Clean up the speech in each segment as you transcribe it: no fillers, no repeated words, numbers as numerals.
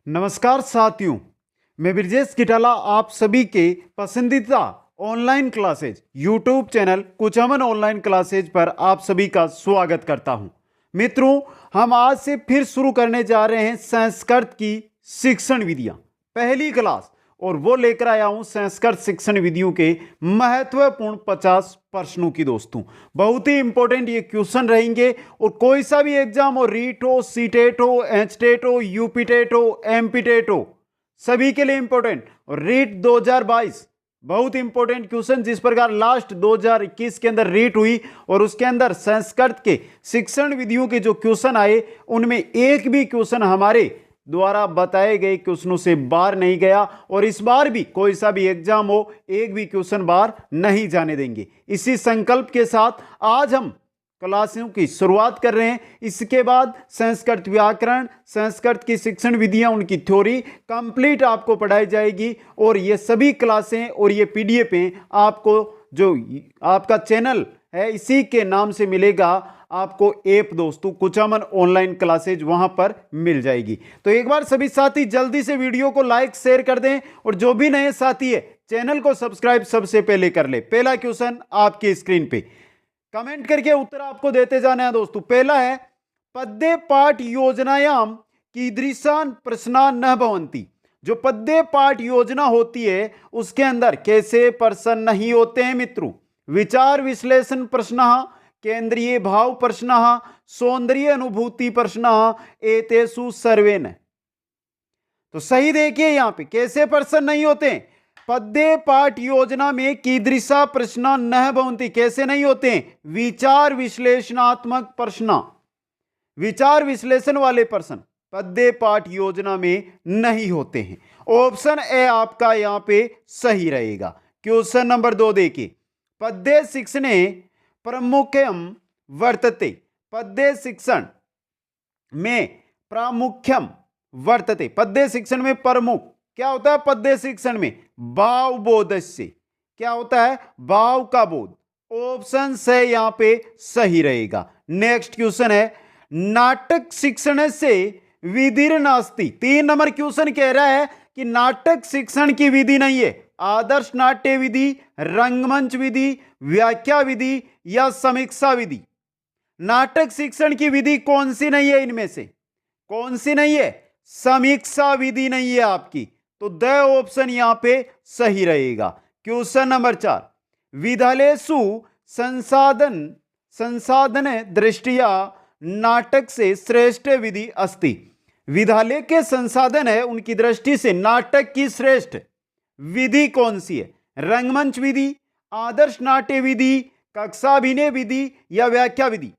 नमस्कार साथियों, मैं ब्रजेश किटाला आप सभी के पसंदीदा online classes YouTube channel Kuchaman online classes पर आप सभी का स्वागत करता हूं। मित्रों, हम आज से फिर शुरू करने जा रहे हैं संस्कृत की शिक्षण विधियां पहली क्लास, और वो लेकर आया हूं संस्कृत शिक्षण विधियों के महत्वपूर्ण 50 प्रश्नों की। दोस्तों, बहुत ही इंपॉर्टेंट ये क्वेश्चन रहेंगे, और कोई सा भी एग्जाम हो, रीट हो, सीटेट हो, एचटेट हो, यूपीटेट हो, एमपीटेट हो, सभी के लिए इंपॉर्टेंट। और रीट 2022 बहुत इंपॉर्टेंट क्वेश्चन, जिस प्रकार लास्ट 2021 के अंदर रीट हुई और उसके अंदर संस्कृत के शिक्षण विधियों के जो क्वेश्चन आए, उनमें एक भी क्वेश्चन हमारे द्वारा बताए गए क्वेश्चनों से बाहर नहीं गया, और इस बार भी कोई सा भी एग्जाम हो, एक भी क्वेश्चन बाहर नहीं जाने देंगे। इसी संकल्प के साथ आज हम क्लासों की शुरुआत कर रहे हैं। इसके बाद संस्कृत व्याकरण, संस्कृत की शिक्षण विधियां, उनकी थ्योरी कंप्लीट आपको पढ़ाई जाएगी, और ये सभी क्लासें और ये पीडीएफ आपको जो आपका चैनल है इसी के नाम से मिलेगा आपको ऐप। दोस्तों, कुचामन ऑनलाइन क्लासेज वहां पर मिल जाएगी। तो एक बार सभी साथी जल्दी से वीडियो को लाइक शेयर कर दें, और जो भी नए साथी है चैनल को सब्सक्राइब सबसे पहले कर ले। पहला क्वेश्चन आपकी स्क्रीन पे कमेंट करके उत्तर आपको देते जाना है। दोस्तों, पहला है पद्य पाठ योजनायाम कीदृशान प्रश्ना न भवंती। जो पद्य पाठ योजना होती है उसके अंदर कैसे प्रश्न नहीं होते हैं मित्रों? विचार विश्लेषण प्रश्न, केंद्रीय भाव प्रश्न, सौंदर्य अनुभूति प्रश्न, एतेषु सर्वेन। तो सही देखिए, यहां पे कैसे प्रश्न नहीं होते हैं? पद्य पाठ योजना में कीदृशा प्रश्न न भवन्ति, कैसे नहीं होते हैं? विचार विश्लेषणात्मक प्रश्न, विचार विश्लेषण वाले प्रश्न पद्य पाठ योजना में नहीं होते हैं। ऑप्शन ए आपका यहां पे सही रहेगा। क्वेश्चन नंबर 2 देखिए, पद्य शिक्षणे प्रामुख्यम वर्तते। पद्य शिक्षण में प्रामुख्यम वर्तते, पद्य शिक्षण में प्रमुख क्या होता है? पद्य शिक्षण में भाव बोधस्य, क्या होता है? भाव का बोध। ऑप्शन से यहां पे सही रहेगा। नेक्स्ट क्वेश्चन है, नाटक शिक्षण से विधिर नास्ति। 3 नंबर क्वेश्चन कह रहा है कि नाटक शिक्षण की विधि नहीं है। आदर्श नाट्य विधि, रंगमंच विधि, व्याख्या विधि या समीक्षा विधि। नाटक शिक्षण की विधि कौन सी नहीं है? इनमें से कौन सी नहीं है? समीक्षा विधि नहीं है आपकी। तो द ऑप्शन यहां पे सही रहेगा। क्वेश्चन नंबर 4, विद्यालयेषु संसाधन दृष्टिया नाटक से श्रेष्ठ विधि अस्ति। विद्यालय के संसाधन है उनकी दृष्टि से नाटक की श्रेष्ठ विधि कौन सी है? रंगमंच विधि, आदर्श नाट्य विधि, कक्षाभिनय विधि या व्याख्या विधि?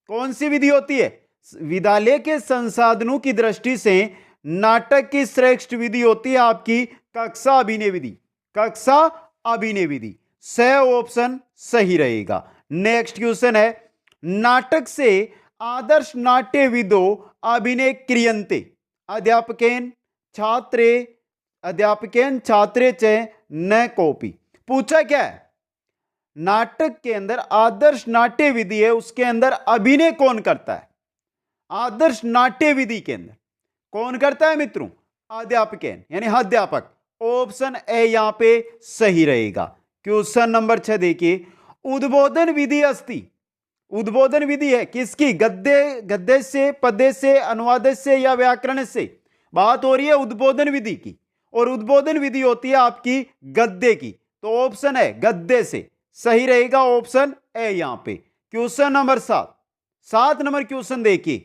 कौन सी विधि होती है? विद्यालय के संसाधनों की दृष्टि से नाटक की श्रेष्ठ विधि होती है आपकी कक्षा अभिनय विधि, कक्षा अभिनय विधि। स ऑप्शन सही रहेगा। नेक्स्ट क्वेश्चन है, नाटक से आदर्श नाट्य विदो अभिनय क्रियन्ते। अध्यापकेन छात्रे च न कॉपी। पूछा क्या है? नाटक के अंदर आदर्श नाट्य विधि है, उसके अंदर अभिनय कौन करता है? आदर्श नाट्य विधि के अंदर कौन करता है मित्रों? अध्यापकेन यानी अध्यापक। ऑप्शन ए यहां पे सही रहेगा। क्वेश्चन नंबर 6 देखिए, उद्बोधन विधि अस्ति। उद्बोधन विधि है किसकी? गद्य से, पद्य से, अनुवाद से या व्याकरण से? बात हो रही है उद्बोधन विधि की, और उद्बोधन विधि होती है आपकी गद्य की। तो ऑप्शन है गद्य से सही रहेगा। ऑप्शन ए यहां पे। क्वेश्चन नंबर 7 नंबर क्वेश्चन देखिए,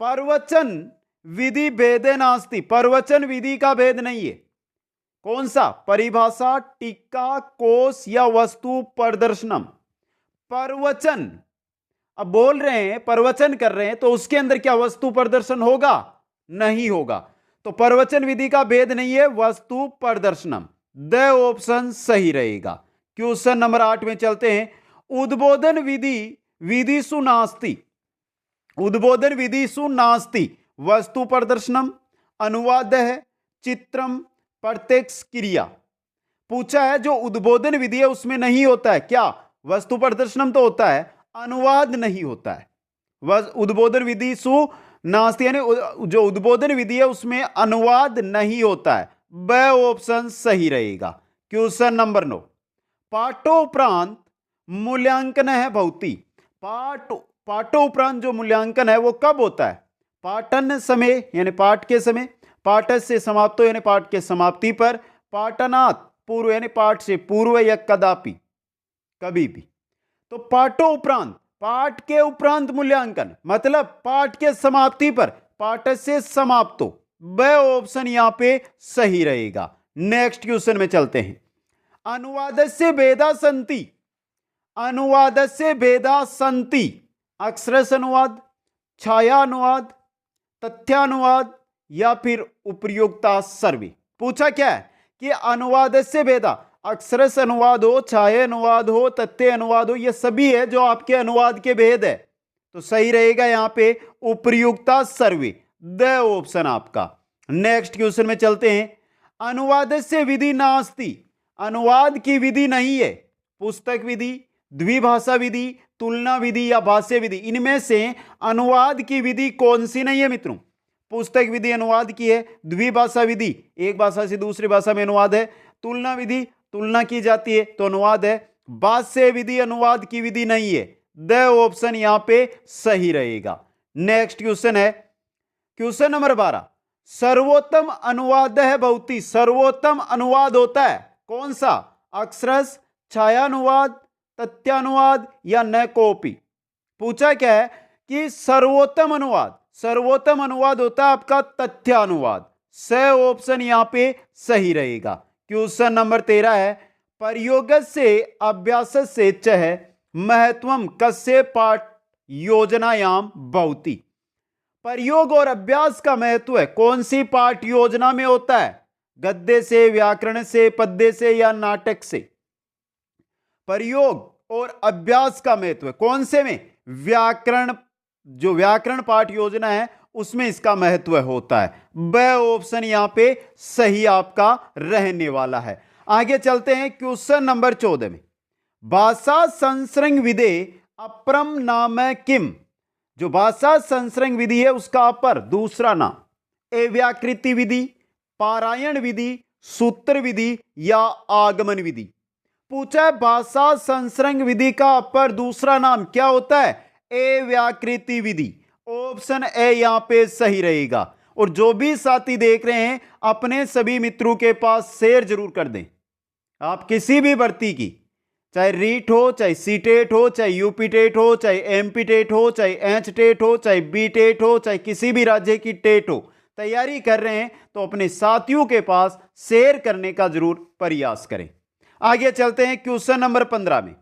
प्रवचन विधि भेदे नास्ति। प्रवचन विधि का भेद नहीं है। कौन सा? परिभाषा, टीका, कोश या वस्तु प्रदर्शनम। प्रवचन, अब बोल रहे हैं, प्रवचन कर रहे हैं, तो उसके अंदर क्या वस्तु प्रदर्शन होगा? नहीं होगा। तो प्रवचन विधि का भेद नहीं है, वस्तु प्रदर्शनम। द ऑप्शन सही रहेगा। क्वेश्चन नंबर 8 में चलते हैं, उद्बोधन विधिषु नास्ति। उद्बोधन विधिषु नास्ति वस्तु प्रदर्शनम, अनुवाद है, चित्रम, प्रत्यक्ष क्रिया। पूछा है जो उद्बोधन विधि है उसमें नहीं होता है क्या? वस्तु प्रदर्शनम तो होता है, अनुवाद नहीं होता है। उद्बोधन विधिषु नास्ति यानी जो उद्बोधन विधि है उसमें अनुवाद नहीं होता है। ब ऑप्शन सही रहेगा। क्वेश्चन नंबर 9, पाठोपरांत मूल्यांकन है भौती। पाठोपरांत जो मूल्यांकन है वो कब होता है? पाठन समय यानी पाठ के समय, पाठ से समाप्तो यानी पाठ के समाप्ति पर, पाठनात् पूर्व यानी पाठ से पूर्व, या कदापि कभी भी। तो पाठोपरांत पाठ के उपरांत मूल्यांकन मतलब पाठ के समाप्ति पर, पाठ से समाप्तो। ब ऑप्शन यहां पे सही रहेगा। नेक्स्ट क्वेश्चन में चलते हैं। अनुवादस्य भेदा सन्ति, अनुवादस्य भेदा सन्ति, अक्षरश अनुवाद, छाया अनुवाद, तथ्यानुवाद या फिर उपयुक्ता सर्वे। पूछा क्या है कि अनुवादस्य भेदा, अक्षरश अनुवाद हो, छाया अनुवाद हो, तथ्य अनुवाद हो, ये सभी है जो आपके अनुवाद के भेद है। तो सही रहेगा यहां पे उपयुक्ता सर्वे, द ऑप्शन आपका। नेक्स्ट क्वेश्चन में चलते हैं। अनुवादस्य विधि नास्ति, अनुवाद की विधि नहीं है। पुस्तक विधि, द्विभाषा विधि, तुलना विधि या भाष्य विधि, इनमें से अनुवाद की विधि कौन सी नहीं है मित्रों? पुस्तक विधि अनुवाद की है, द्विभाषा विधि एक भाषा से दूसरी भाषा में अनुवाद है, तुलना विधि तुलना की जाती है तो अनुवाद है, भाष्य विधि अनुवाद की विधि नहीं है। द ऑप्शन यहां पे सही रहेगा। नेक्स्ट क्वेश्चन है क्वेश्चन नंबर 12, सर्वोत्तम अनुवाद है भौती। सर्वोत्तम अनुवाद होता है कौन सा? अक्षरश, छायानुवाद, तथ्यानुवाद या न कॉपी। पूछा क्या है कि सर्वोत्तम अनुवाद, सर्वोत्तम अनुवाद होता है आपका तथ्यानुवाद। स ऑप्शन यहां पे सही रहेगा। क्वेश्चन नंबर 13 है, प्रयोग से अभ्यास से चह महत्वम कस्य पाठ योजनायाम भवति। प्रयोग और अभ्यास का महत्व है कौन सी पाठ योजना में होता है? गद्य से, व्याकरण से, पद्य से या नाटक से? प्रयोग और अभ्यास का महत्व कौन से में? व्याकरण, जो व्याकरण पाठ योजना है उसमें इसका महत्व होता है। ब ऑप्शन यहां पे सही आपका रहने वाला है। आगे चलते हैं क्वेश्चन नंबर 14 में। भाषा संसर्ग विधे अपरम नाम किम। जो भाषा संसर्ग विधि है उसका अपर दूसरा नाम, अव्याकृति विधि, पारायण विधि, सूत्र विधि या आगमन विधि। पूछा है भाषा संसर्ग विधि का अपर दूसरा नाम क्या होता है? अव्याकृति विधि। ऑप्शन ए यहां पे सही रहेगा। और जो भी साथी देख रहे हैं अपने सभी मित्रों के पास शेयर जरूर कर दें। आप किसी भी भर्ती की, चाहे रीट हो, चाहे सीटेट हो, चाहे यूपी टेट हो, चाहे एमपी टेट हो, चाहे एच टेट हो, चाहे बी टेट हो, चाहे किसी भी राज्य की टेट हो, तैयारी कर रहे हैं तो अपने साथियों के पास शेयर करने का जरूर प्रयास करें। आगे चलते हैं क्वेश्चन नंबर 15 में।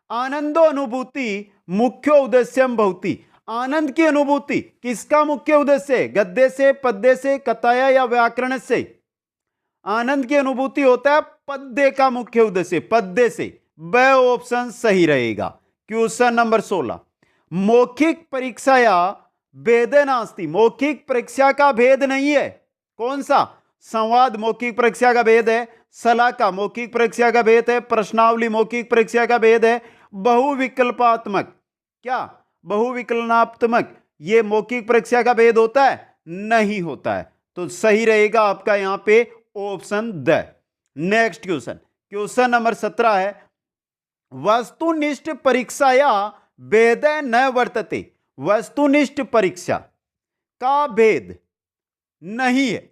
आनंदो अनुभूति मुख्य उद्देश्यम भवति। आनंद की अनुभूति किसका मुख्य उद्देश्य है? गद्य से, पद्य से, कथाया या व्याकरण से? आनंद की अनुभूति होता है पद्य का मुख्य उद्देश्य, पद्य से। ब ऑप्शन सही रहेगा। क्वेश्चन नंबर 16, मौखिक परीक्षा या भेद नास्ति। मौखिक परीक्षा का भेद नहीं है कौन सा? संवाद मौखिक परीक्षा का भेद है, सलाका मौखिक परीक्षा का भेद है, प्रश्नावली मौखिक परीक्षा का भेद है, बहुविकल्पात्मक, क्या बहुविकल्पात्मक ये मौखिक परीक्षा का भेद होता है? नहीं होता है। तो सही रहेगा आपका यहां पे option the. Next question, question number 17 है, वस्तुनिष्ठ परीक्षाया भेद न वर्तते। वस्तुनिष्ठ परीक्षा का भेद नहीं है।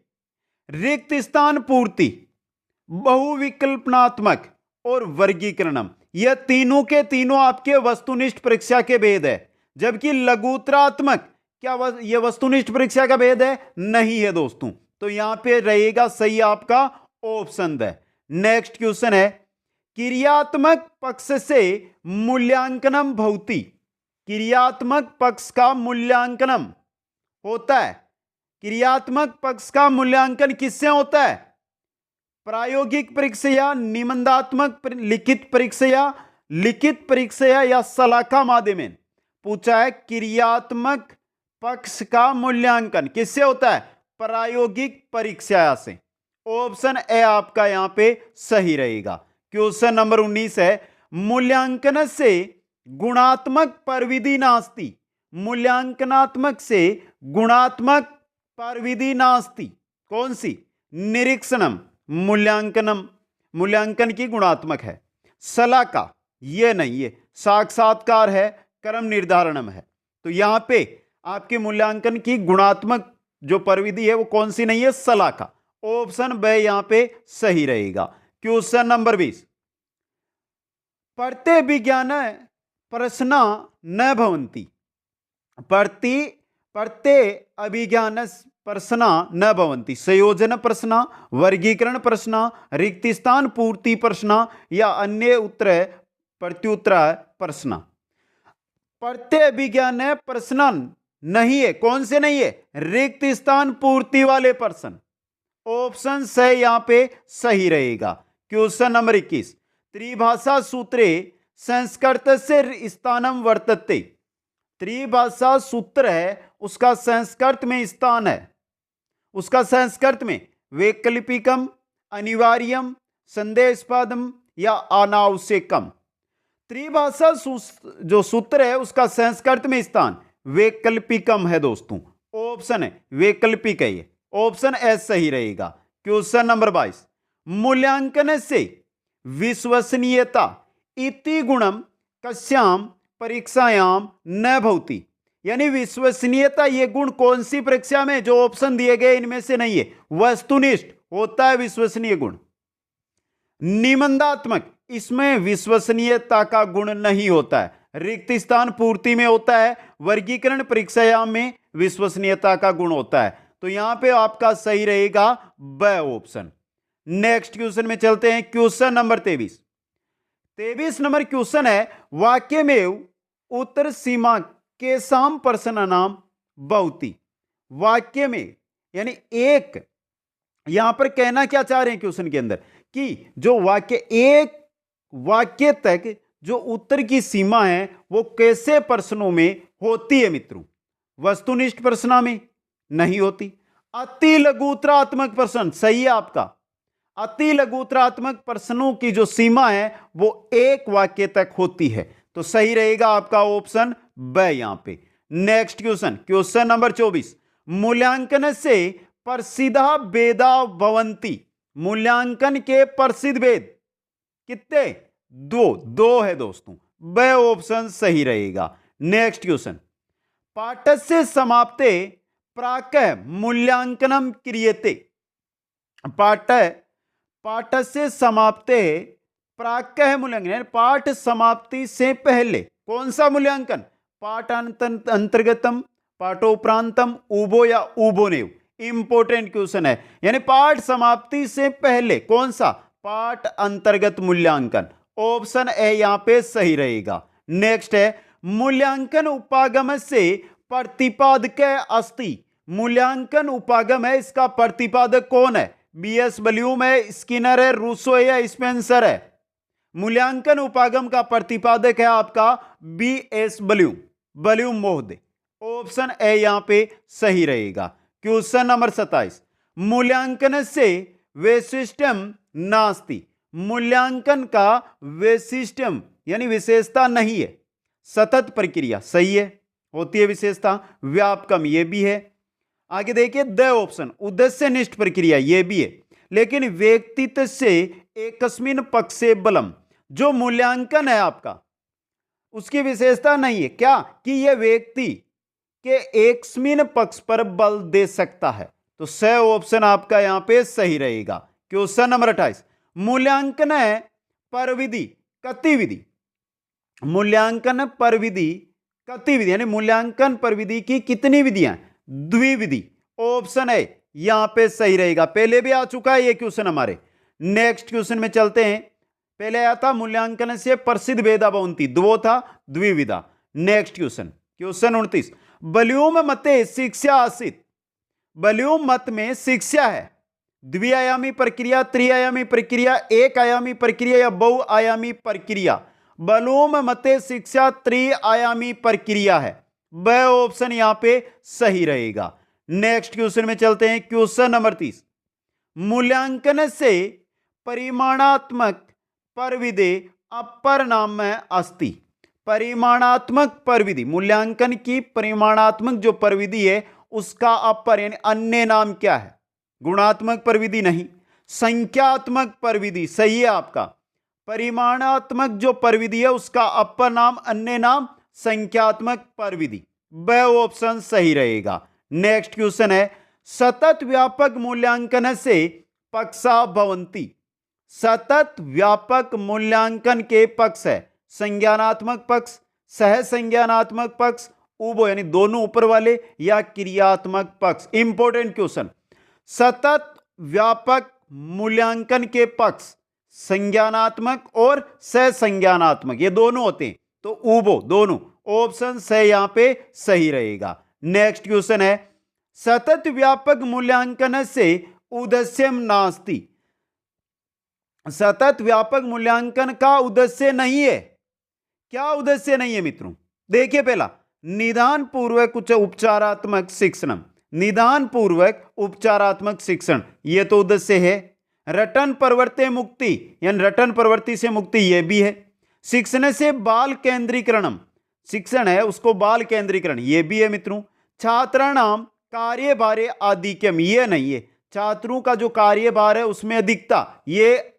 रिक्त स्थान पूर्ति, बहुविकल्पनात्मक और वर्गीकरणम, यह तीनों के तीनों आपके वस्तुनिष्ठ परीक्षा के भेद है। जबकि लघुतरात्मक क्या यह वस्तुनिष्ठ परीक्षा का भेद है? नहीं है दोस्तों। तो यहां पे रहेगा सही आपका ऑप्शन द। नेक्स्ट क्वेश्चन है, क्रियात्मक पक्ष से मूल्यांकनम भवति। क्रियात्मक पक्ष का मूल्यांकनम होता है। क्रियात्मक पक्ष का मूल्यांकन किससे होता है? प्रायोगिक परीक्षा, निबंधात्मक लिखित परीक्षा, लिखित परीक्षा या सलाखा माध्यम। पूछा है क्रियात्मक पक्ष का मूल्यांकन किससे होता है? प्रायोगिक परीक्षा से। ऑप्शन ए आपका यहां पे सही रहेगा। क्वेश्चन नंबर 19 है, मूल्यांकन से गुणात्मक प्रविधि नास्ति। मूल्यांकनात्मक से गुणात्मक परविधि नास्ति। कौन सी? निरीक्षणम मूल्यांकनम, मूल्यांकन की गुणात्मक है। सलाका ये नहीं, ये साक्षात्कार है, कर्म निर्धारणम है। तो यहां पे आपके मूल्यांकन की गुणात्मक जो परविधि है वो कौन सी नहीं है? सलाका। ऑप्शन ब यहां पे सही रहेगा। क्वेश्चन नंबर 20, प्रत्यय विज्ञान प्रश्न न भवन्ति। प्रत्यय अभिज्ञान प्रश्न न भवन्ति। संयोजन प्रश्न, वर्गीकरण प्रश्न, रिक्त स्थान पूर्ति प्रश्न या अन्य उत्तर प्रत्युत्तर प्रश्न। प्रत्यय विज्ञान प्रश्न नहीं है। कौन से नहीं है? रिक्त स्थान पूर्ति वाले प्रश्न। ऑप्शन से यहां पे सही रहेगा। क्वेश्चन नंबर 21, त्रिभाषा सूत्रे संस्कृत से स्थानम वर्तते। त्रिभाषा सूत्र है, उसका संस्कृत में स्थान है। उसका संस्कृत में वैकल्पिकम, अनिवार्यम, संदेहास्पदम या अनावश्यकम। त्रिभाषा जो सूत्र है उसका संस्कृत में स्थान वैकल्पिकम है दोस्तों। ऑप्शन है वैकल्पिक है, ये ऑप्शन एस सही रहेगा। क्वेश्चन नंबर 22, मूल्यांकन से विश्वसनीयता इति गुणम कस्याम परीक्षायाम न भवति। यानी विश्वसनीयता ये गुण कौन सी परीक्षा में, जो ऑप्शन दिए गए इनमें से नहीं है। वस्तुनिष्ठ होता है विश्वसनीय गुण। निबंधात्मक, इसमें विश्वसनीयता का गुण नहीं होता है। रिक्त स्थान पूर्ति में होता है। वर्गीकरण परीक्षायाम में विश्वसनीयता का गुण होता है। तो यहां पे आपका सही रहेगा ब ऑप्शन। नेक्स्ट क्वेश्चन में चलते हैं। क्वेश्चन नंबर 23 नंबर क्वेश्चन है, वाक्य में उत्तर सीमा के साम प्रश्न नाम बहुती। वाक्य में यानी एक, यहां पर कहना क्या चाह रहे हैं क्वेश्चन के अंदर कि जो वाक्य, एक वाक्य तक जो उत्तर की सीमा है वो कैसे प्रश्नों में होती है मित्रों? वस्तुनिष्ठ प्रश्न में नहीं होती। अति लघुत्तरात्मक प्रश्न सही है आपका। अति लघुत्तरात्मक प्रश्नों की जो सीमा है वो एक वाक्य तक होती है। तो सही रहेगा आपका ऑप्शन ब यहां पे। नेक्स्ट क्वेश्चन, क्वेश्चन नंबर 24, मूल्यांकन से प्रसिद्धा वेदा भवन्ति। मूल्यांकन के प्रसिद्ध वेद कितने? दो है दोस्तों। ब ऑप्शन सही रहेगा। नेक्स्ट क्वेश्चन, पाठस्य समाप्ते प्राक मूल्यांकनम क्रियते। पाठस्य समाप्ते प्राक मूल्यांकन, पाठ समाप्ति से पहले कौन सा मूल्यांकन? पाठ अंतर्गतम, पाठोपरांतम, उभो या उभोनेव। इंपोर्टेंट क्वेश्चन है। यानी पाठ समाप्ति से पहले कौन सा? पाठ अंतर्गत मूल्यांकन। ऑप्शन ए यहां पे सही रहेगा। नेक्स्ट है, मूल्यांकन उपागम से प्रतिपादक अस्ति। मूल्यांकन उपागम है, इसका प्रतिपादक कौन है? बीएस ब्लूम है, स्किनर है, रूसो है या स्पेंसर है? मूल्यांकन उपागम का प्रतिपादक है आपका बीएस ब्लूम महोदय। ऑप्शन ए यहां पे सही रहेगा। क्वेश्चन नंबर 27, मूल्यांकन से वैशिष्ट्यम नास्ति। मूल्यांकन का वैशिष्ट्यम यानी विशेषता नहीं है। सतत प्रक्रिया सही है, होती है विशेषता। व्यापकम ये भी है। आगे देखिए द ऑप्शन, उद्देश्यनिष्ठ प्रक्रिया ये भी है। लेकिन व्यक्तित्व से एकस्मिन पक्षे बलम, जो मूल्यांकन है आपका उसकी विशेषता नहीं है। क्या? कि यह व्यक्ति के एकस्मिन पक्ष पर बल दे सकता है। तो स ऑप्शन आपका यहां पे सही रहेगा। क्वेश्चन नंबर 28, मूल्यांकन परविधि गतिविधि। मूल्यांकन परविधि गतिविधि यानी मूल्यांकन परविधि की कितनी विधियां? द्विविधि। ऑप्शन है यहां पे सही रहेगा। पहले भी आ चुका है ये क्वेश्चन हमारे। नेक्स्ट क्वेश्चन में चलते हैं। पहले आया था मूल्यांकन से प्रसिद्ध वेदा भवन्ति, दो था द्विविधा। नेक्स्ट क्वेश्चन, क्वेश्चन 29, बल्यूम मते शिक्षा आसित। बल्यूम मत में शिक्षा है द्विआयामी प्रक्रिया, त्रिआयामी प्रक्रिया, एक आयामी प्रक्रिया या बहुआयामी प्रक्रिया। बल्यूम मते शिक्षा त्रिआयामी प्रक्रिया है। ब ऑप्शन यहां पे सही रहेगा। नेक्स्ट क्वेश्चन में चलते हैं। क्वेश्चन नंबर 30, मूल्यांकन से परिमाणात्मक परविदे अपर नाम में अस्ति। परिमाणात्मक परविधि, मूल्यांकन की परिमाणात्मक जो परविधि है उसका अपर यानी अन्य नाम क्या है? गुणात्मक परविधि नहीं, संख्यात्मक परविधि सही है आपका। परिमाणात्मक जो परविधि है उसका अपर नाम, अन्य नाम संख्यात्मक परविधि। ब ऑप्शन सही रहेगा। नेक्स्ट क्वेश्चन है, सतत व्यापक मूल्यांकन से पक्षा भवंती। सतत व्यापक मूल्यांकन के पक्ष है संज्ञानात्मक पक्ष, सह संज्ञानात्मक पक्ष, उभय यानी दोनों ऊपर वाले, या क्रियात्मक पक्ष। Important question. सतत व्यापक मूल्यांकन के पक्ष संज्ञानात्मक और सह संज्ञानात्मक, ये दोनों होते हैं, तो उभो दोनों। ऑप्शन से यहां पे सही रहेगा। नेक्स्ट क्वेश्चन है, सतत व्यापक मूल्यांकन से उद्देश्यम नास्ति। सतत व्यापक मूल्यांकन का उद्देश्य नहीं है। क्या उद्देश्य नहीं है मित्रों? देखिए, पहला निदान पूर्वक उपचारात्मक शिक्षण, निदान पूर्वक उपचारात्मक शिक्षण ये तो उद्देश्य है। रटन प्रवृत्ति मुक्ति यानी रटन प्रवृत्ति से मुक्ति ये भी है। शिक्षण से बाल केंद्रीकरणम, शिक्षण है उसको बाल केंद्रीकरण ये भी है मित्रों। छात्राणाम कार्यभारे आधिक्यम ये नहीं है, छात्रों का जो कार्यभार है उसमें अधिकता, ये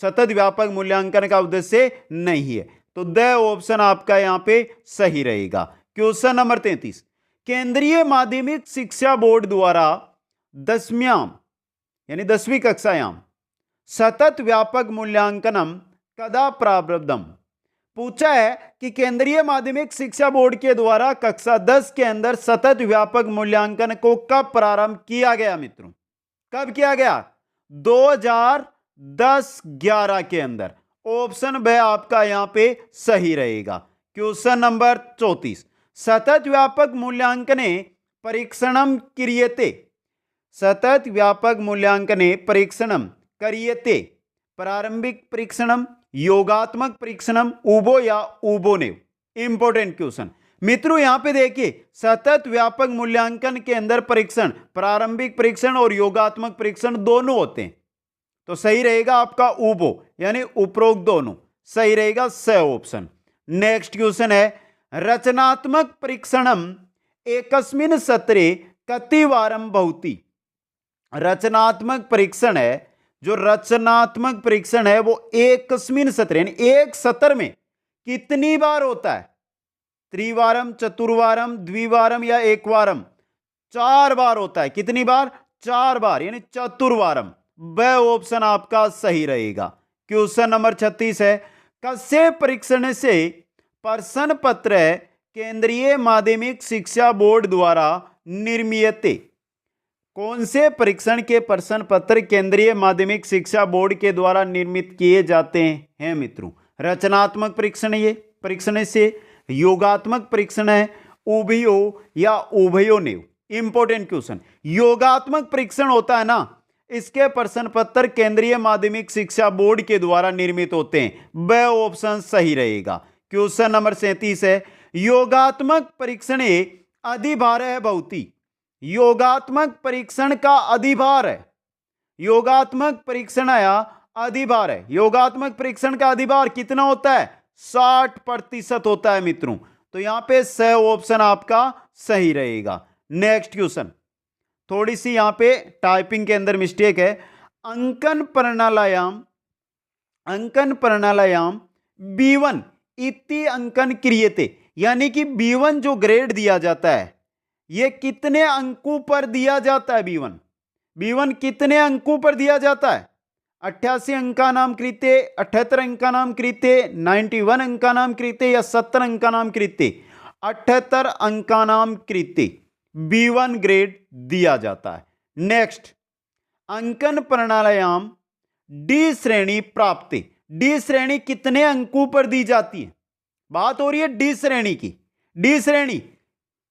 सतत व्यापक मूल्यांकन का उद्देश्य नहीं है। तो द ऑप्शन आपका यहां पे सही रहेगा। क्वेश्चन नंबर 33, केंद्रीय माध्यमिक शिक्षा बोर्ड द्वारा 10वीं यानी 10वीं कक्षायां सतत व्यापक मूल्यांकनम कदा प्रारब्धम। पूछा है कि केंद्रीय माध्यमिक शिक्षा बोर्ड के द्वारा कक्षा 10 के अंदर सतत व्यापक मूल्यांकन को कब प्रारंभ किया गया मित्रों? कब किया गया? 2010-11 के अंदर। ऑप्शन ब आपका यहां पे सही रहेगा। क्वेश्चन नंबर 34, सतत व्यापक मूल्यांकने परीक्षणम क्रियते। सतत व्यापक मूल्यांकने परीक्षणम क्रियते। प्रारंभिक परीक्षणम, योगात्मक परीक्षणम, उभो या उभोनेव। इंपॉर्टेंट क्वेश्चन मित्रों, यहां पे देखिए सतत व्यापक मूल्यांकन के अंदर परीक्षण, प्रारंभिक परीक्षण और योगात्मक परीक्षण दोनों होते हैं, तो सही रहेगा आपका उभो यानी उपरोक्त दोनों सही रहेगा, स ऑप्शन। नेक्स्ट क्वेश्चन है, रचनात्मक परीक्षणम एकस्मिन् सत्रे कतिवारं भवति। रचनात्मक परीक्षण है, जो रचनात्मक परीक्षण है वो एकस्मिन् सत्रे यानी एक सत्र में कितनी बार होता है? त्रिवारम, चतुर्वारम, द्विवारम या एकवारम? 4 बार होता है। कितनी बार? 4 बार यानी चतुर्वारम। ब ऑप्शन आपका सही रहेगा। क्वेश्चन नंबर 36 है, कस्य परीक्षण से प्रश्न पत्र केंद्रीय माध्यमिक शिक्षा बोर्ड द्वारा निर्मीयते। कौन से परीक्षण के प्रश्न पत्र केंद्रीय माध्यमिक शिक्षा बोर्ड के द्वारा निर्मित किए जाते हैं मित्रों? रचनात्मक परीक्षण, ये परीक्षण से योगात्मक परीक्षण है, उभयो या उभयोनेव। इंपॉर्टेंट क्वेश्चन, योगात्मक परीक्षण होता है ना, इसके प्रश्न पत्र केंद्रीय माध्यमिक शिक्षा बोर्ड के द्वारा निर्मित होते हैं। ब ऑप्शन सही रहेगा। क्वेश्चन नंबर 37 है, योगात्मक परीक्षण अधिभार है भवती। योगात्मक परीक्षण का अधिभार है, योगात्मक परीक्षण या अधिभार है। योगात्मक परीक्षण का अधिभार कितना होता है? 60% होता है मित्रों, तो यहां पे स ऑप्शन आपका सही रहेगा। नेक्स्ट क्वेश्चन, थोड़ी सी यहां पे टाइपिंग के अंदर मिस्टेक है। अंकन प्रणालायाम B1 इति अंकन क्रियते, यानी कि B1 जो ग्रेड दिया जाता है ये कितने अंकों पर दिया जाता है? B1 कितने अंकों पर दिया जाता है? 88 अंका नाम कृत्य, 78 अंका नाम कृत्य, 91 अंका नाम कृत्य या 70 अंका नाम कृत्य? 78 अंका नाम कृत्य B1 ग्रेड दिया जाता है। नेक्स्ट, अंकन प्रणालायाम डी श्रेणी प्राप्ति। डी श्रेणी कितने अंकों पर दी जाती है? बात हो रही है डी श्रेणी की। डी श्रेणी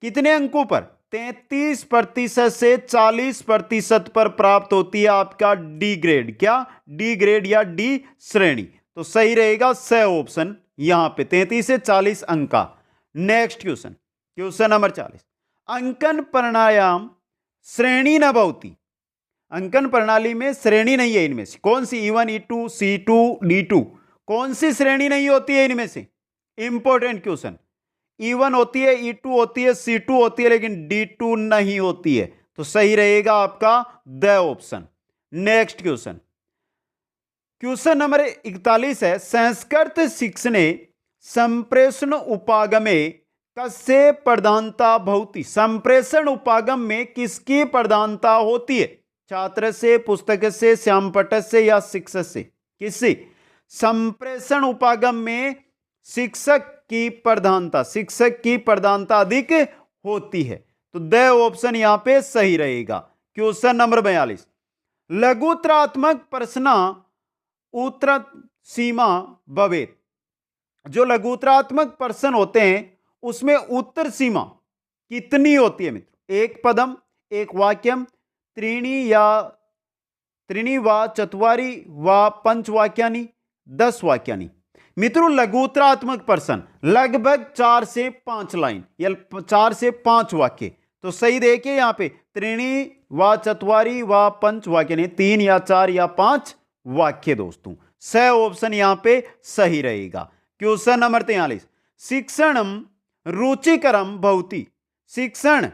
कितने अंकों पर? 33% से 40% पर प्राप्त होती है आपका डी ग्रेड। क्या? डी ग्रेड या डी श्रेणी। तो सही रहेगा स ऑप्शन यहां पे 33 से 40 अंक का। नेक्स्ट क्वेश्चन, क्वेश्चन नंबर 40, अंकन प्रणायाम श्रेणी न भवती। अंकन प्रणाली में श्रेणी नहीं है इनमें से। कौन सी? E1, E2, C2, D2, कौन सी श्रेणी नहीं होती है इनमें से? Important question. E1 होती है, E2 होती है, C2 होती है, लेकिन D2 नहीं होती है, तो सही रहेगा आपका the option. Next question, question number 41 है, संस्कृत शिक्षणे संप्रेषण उपागमे कस्य प्रधानता भवति। संप्रेषण उपागम में किसकी प्रधानता होती है? छात्र से, पुस्तक से, श्यामपट्ट से या शिक्षक से? किससे? संप्रेषण उपागम में शिक्षक की प्रधानता अधिक होती है, तो द ऑप्शन यहां पे सही रहेगा। क्वेश्चन नंबर 42, लघुत्रात्मक प्रश्न उत्तर सीमा भवेत। जो लघुत्रात्मक प्रश्न होते हैं उसमें उत्तर सीमा कितनी होती है मित्र? एक पदम, एक वाक्यम, त्रीणी व चत्वारि व पंचवाक्यानि, 10 वाक्यानि। मित्रों लघुत्रात्मक प्रश्न लगभग 4 से 5 लाइन या 4 से 5 वाक्य, तो सही देखिए यहां पे त्रीणी व चत्वारि व पंचवाक्यानि, 3 या 4 या 5 वाक्य दोस्तों। स ऑप्शन यहां पे सही रहेगा। क्वेश्चन नंबर 43, शिक्षणम रुचिकरम भवति। शिक्षण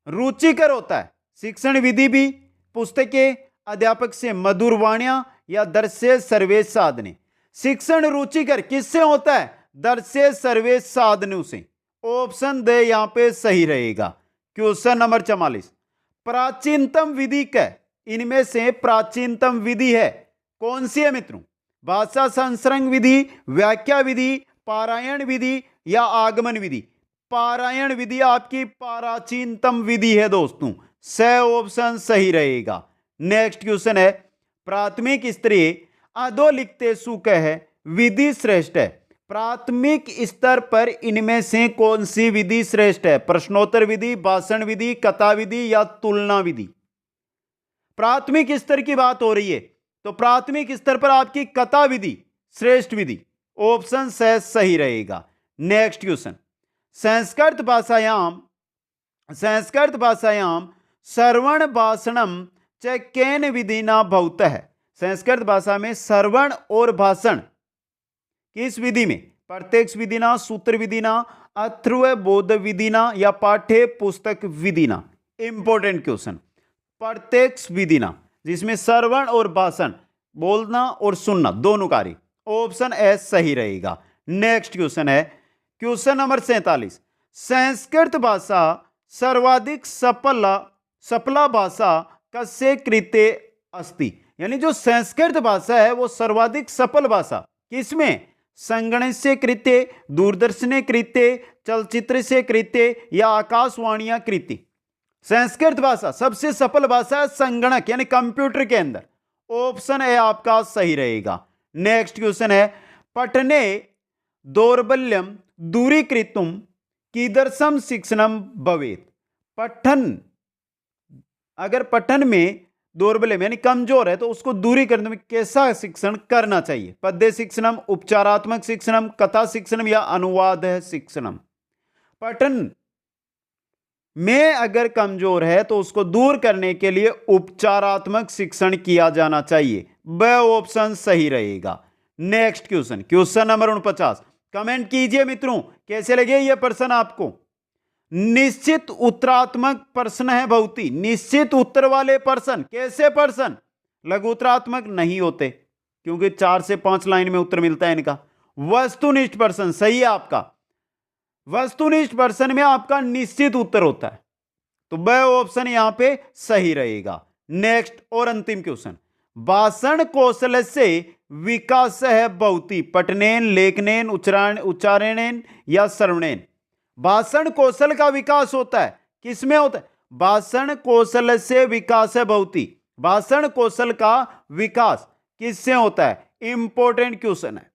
रुचिकर होता है, शिक्षण विधि भी पुस्तकें, अध्यापक से मधुर वाणियां या दृश्य सर्वेश साधने। शिक्षण रुचिकर किससे होता है? दृश्य सर्वेश साधनों से। ऑप्शन दे यहां पे सही रहेगा। क्वेश्चन नंबर 44, प्राचीनतम विधि क्या? इनमें से प्राचीनतम विधि है कौन सी है मित्रों? भाषा संसर्ग विधि, व्याख्या विधि, पारायण विधि या आगमन विधि? पारायण विधि आपकी प्राचीनतम विधि है दोस्तों। स ऑप्शन सही रहेगा। नेक्स्ट क्वेश्चन है, प्राथमिक स्तरीय अधोलिखितेषु कह विधि श्रेष्ठ है। प्राथमिक स्तर पर इनमें से कौन सी विधि श्रेष्ठ है? प्रश्नोत्तर विधि, भाषण विधि, कथा विधि या तुलना विधि? प्राथमिक स्तर की बात हो रही है, तो प्राथमिक स्तर पर आपकी कथा विधि श्रेष्ठ विधि। ऑप्शन सही रहेगा। नेक्स्ट क्वेश्चन, संस्कृत भाषायाम श्रवण भाषणम च केन विधिना भवतः। संस्कृत भाषा में श्रवण और भाषण किस विधि में? प्रत्यक्ष विधिना, सूत्र विधिना, अथर्व बोध विधिना या पाठ्य पुस्तक विधिना? इंपॉर्टेंट क्वेश्चन, प्रत्यक्ष विधिना, जिसमें श्रवण और भाषण, बोलना और सुनना दोनों कार्य। ऑप्शन एस सही रहेगा। नेक्स्ट क्वेश्चन है, क्वेश्चन नंबर 47, संस्कृत भाषा सर्वाधिक सफला भाषा कस्य कृते अस्ति। यानी जो संस्कृत भाषा है वो सर्वाधिक सफल भाषा किसमें? संगणक से कृत्य, दूरदर्शन कृत्य, चलचित्र से कृत्य या आकाशवाणियां कृत्य? संस्कृत भाषा सबसे सफल भाषा है संगणक यानी कंप्यूटर के अंदर। ऑप्शन ए आपका सही रहेगा। नेक्स्ट क्वेश्चन है, पठने दौर्बल्यम दूरीकृतुम कीदृशम शिक्षणम भवेत्। पठन, अगर पठन में दौर्बल्य यानी कमजोर है तो उसको दूरी करने में कैसा शिक्षण करना चाहिए? पद्य शिक्षणम, उपचारात्मक शिक्षणम, कथा शिक्षणम या अनुवाद शिक्षणम? पठन में अगर कमजोर है तो उसको दूर करने के लिए उपचारात्मक शिक्षण किया जाना चाहिए। ब ऑप्शन सही रहेगा। Next question, question number 49, comment कीजिए मित्रों कैसे लगे ये प्रश्न आपको। निश्चित उत्तरात्मक प्रश्न है बहुती, निश्चित उत्तर वाले प्रश्न। कैसे प्रश्न? लघु उत्तरात्मक नहीं होते क्योंकि 4 से 5 लाइन में उत्तर मिलता है इनका। वस्तुनिष्ठ प्रश्न सही है आपका, वस्तुनिष्ठ प्रश्न में आपका निश्चित उत्तर होता है, तो ब ऑप्शन यहां पे सही रहेगा। नेक्स्ट और अंतिम क्वेश्चन, भाषण कौशल से विकास है बहुती। पठनेन, लेखनेन, उच्चारणेन या श्रवणेन? भाषण कौशल का विकास होता है किसमें होता है? भाषण कौशल से विकास है बहुती। भाषण कौशल का विकास किससे होता है? इंपॉर्टेंट क्वेश्चन है।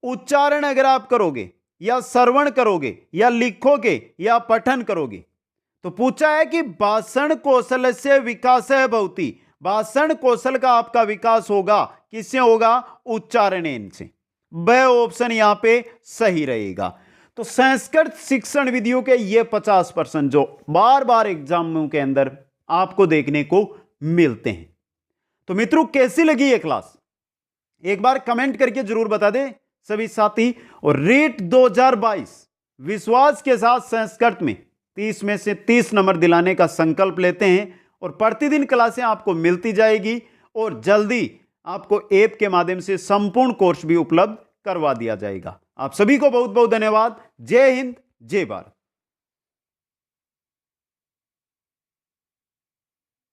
उच्चारण अगर आप करोगे या श्रवण करोगे या लिखोगे या पठन करोगे, तो पूछा है कि भाषण कौशल से विकास है बहुती। भाषण कौशल का आपका विकास होगा किससे होगा? उच्चारण से। ब ऑप्शन यहां पे सही रहेगा। तो संस्कृत शिक्षण विधियों के ये 50% जो बार बार एग्जामों के अंदर आपको देखने को मिलते हैं। तो मित्रों कैसी लगी ये क्लास? एक बार कमेंट करके जरूर बता दें। सभी साथी। और रीट 2022 विश्वास के साथ संस्कृत में 30 में से 30 नंबर दिलाने का संकल्प लेते हैं और प्रतिदिन क्लासें आपको मिलती जाएगी और जल्दी आपको ऐप के माध्यम से संपूर्ण कोर्स भी उपलब्ध करवा दिया जाएगा। आप सभी को बहुत बहुत धन्यवाद। जय हिंद, जय भारत।